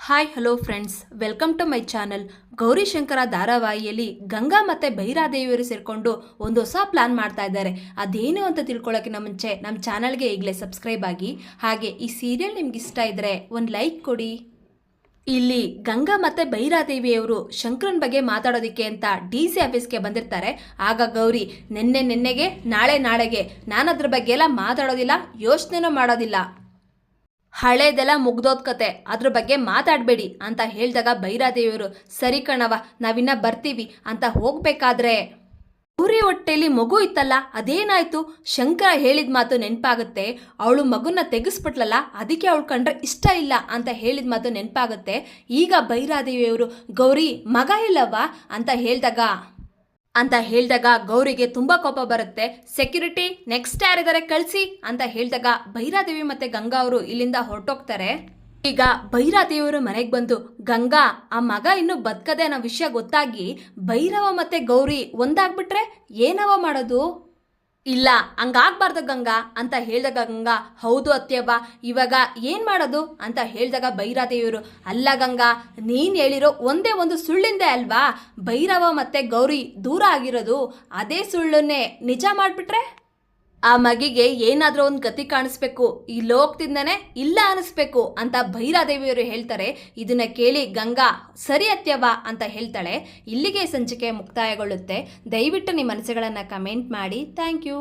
Hi hello friends, welcome to my channel. Gowrishankara ಧಾರಾವಾಹಿಯಲ್ಲಿ ಗಂಗಾ ಮತ್ತು ಭೈರಾದೇವಿಯವರು ಸೇರಿಕೊಂಡು ಒಂದು ಹೊಸ ಪ್ಲಾನ್ ಮಾಡ್ತಾ ಇದ್ದಾರೆ. ಅದೇನು ಅಂತ ತಿಳ್ಕೊಳ್ಳೋಕ್ಕಿಂತ ಮುಂಚೆ ನಮ್ಮ ಚಾನಲ್ಗೆ ಈಗಲೇ ಸಬ್ಸ್ಕ್ರೈಬ್ ಆಗಿ, ಹಾಗೆ ಈ ಸೀರಿಯಲ್ ನಿಮ್ಗೆ ಇಷ್ಟ ಇದ್ದರೆ ಒಂದು ಲೈಕ್ ಕೊಡಿ. ಇಲ್ಲಿ ಗಂಗಾ ಮತ್ತು ಭೈರಾದೇವಿಯವರು ಶಂಕರನ್ ಬಗ್ಗೆ ಮಾತಾಡೋದಕ್ಕೆ ಅಂತ DC ಆಫೀಸ್ಗೆ ಬಂದಿರ್ತಾರೆ. ಆಗ ಗೌರಿ ನೆನ್ನೆಗೆ ನಾಳೆಗೆ ನಾನು ಅದ್ರ ಬಗ್ಗೆ ಎಲ್ಲ ಮಾತಾಡೋದಿಲ್ಲ, ಯೋಚನೆನೂ ಮಾಡೋದಿಲ್ಲ, ಹಳೇದೆಲ್ಲ ಮುಗ್ದೋದ್ ಕತೆ, ಅದ್ರ ಬಗ್ಗೆ ಮಾತಾಡಬೇಡಿ ಅಂತ ಹೇಳಿದಾಗ ಭೈರಾದೇವಿಯವರು ಸರಿ ಕಣವ, ನಾವಿನ್ನ ಬರ್ತೀವಿ ಅಂತ ಹೋಗ್ಬೇಕಾದ್ರೆ ಗೌರಿ ಹೊಟ್ಟೆಯಲ್ಲಿ ಮಗು ಇತ್ತಲ್ಲ, ಅದೇನಾಯ್ತು? ಶಂಕರ ಹೇಳಿದ ಮಾತು ನೆನಪಾಗುತ್ತೆ. ಅವಳು ಮಗುನ ತೆಗೆಸ್ಬಿಟ್ಲಲ್ಲ, ಅದಕ್ಕೆ ಅವಳು ಕಂಡ್ರೆ ಇಷ್ಟ ಇಲ್ಲ ಅಂತ ಹೇಳಿದ ಮಾತು ನೆನಪಾಗುತ್ತೆ. ಈಗ ಭೈರಾದೇವಿಯವರು ಗೌರಿ ಮಗ ಇಲ್ಲವಾ ಅಂತ ಹೇಳಿದಾಗ ಗೌರಿಗೆ ತುಂಬ ಕೋಪ ಬರುತ್ತೆ. ಸೆಕ್ಯೂರಿಟಿ, ನೆಕ್ಸ್ಟ್ ಯಾರಿದ್ದಾರೆ ಕಳಿಸಿ ಅಂತ ಹೇಳಿದಾಗ ಭೈರಾದೇವಿ ಮತ್ತು ಗಂಗಾ ಅವರು ಇಲ್ಲಿಂದ ಹೊರಟೋಗ್ತಾರೆ. ಈಗ ಭೈರಾದೇವಿಯವರು ಮನೆಗೆ ಬಂದು ಗಂಗಾ ಆ ಮಗ ಇನ್ನೂ ಬದುಕದೆ ಅನ್ನೋ ವಿಷಯ ಗೊತ್ತಾಗಿ ಭೈರವ ಮತ್ತು ಗೌರಿ ಒಂದಾಗ್ಬಿಟ್ರೆ ಏನವ ಮಾಡೋದು? ಇಲ್ಲ, ಹಂಗಾಗ್ಬಾರ್ದು ಗಂಗಾ ಅಂತ ಹೇಳಿದಾಗ ಗಂಗಾ ಹೌದು ಅತ್ಯವ್ವ, ಇವಾಗ ಏನು ಮಾಡೋದು ಅಂತ ಹೇಳಿದಾಗ ಭೈರಾದೇವಿಯವರು ಅಲ್ಲ ಗಂಗಾ, ನೀನು ಹೇಳಿರೋ ಒಂದೇ ಒಂದು ಸುಳ್ಳಿಂದೆ ಅಲ್ವಾ ಭೈರವ ಮತ್ತು ಗೌರಿ ದೂರ ಆಗಿರೋದು, ಅದೇ ಸುಳ್ಳನ್ನೇ ನಿಜ ಮಾಡಿಬಿಟ್ರೆ ಆ ಮಗಿಗೆ ಏನಾದರೂ ಒಂದು ಗತಿ ಕಾಣಿಸ್ಬೇಕು, ಈ ಲೋಕದಿಂದನೇ ಇಲ್ಲ ಅನಿಸ್ಬೇಕು ಅಂತ ಭೈರಾದೇವಿಯವರು ಹೇಳ್ತಾರೆ. ಇದನ್ನ ಕೇಳಿ ಗಂಗಾ ಸರಿ ಅತ್ಯವ ಅಂತ ಹೇಳ್ತಾಳೆ. ಇಲ್ಲಿಗೆ ಸಂಚಿಕೆ ಮುಕ್ತಾಯಗೊಳ್ಳುತ್ತೆ. ದಯವಿಟ್ಟು ನಿಮ್ಮ ಮನಸ್ಸುಗಳನ್ನು ಕಮೆಂಟ್ ಮಾಡಿ. Thank you.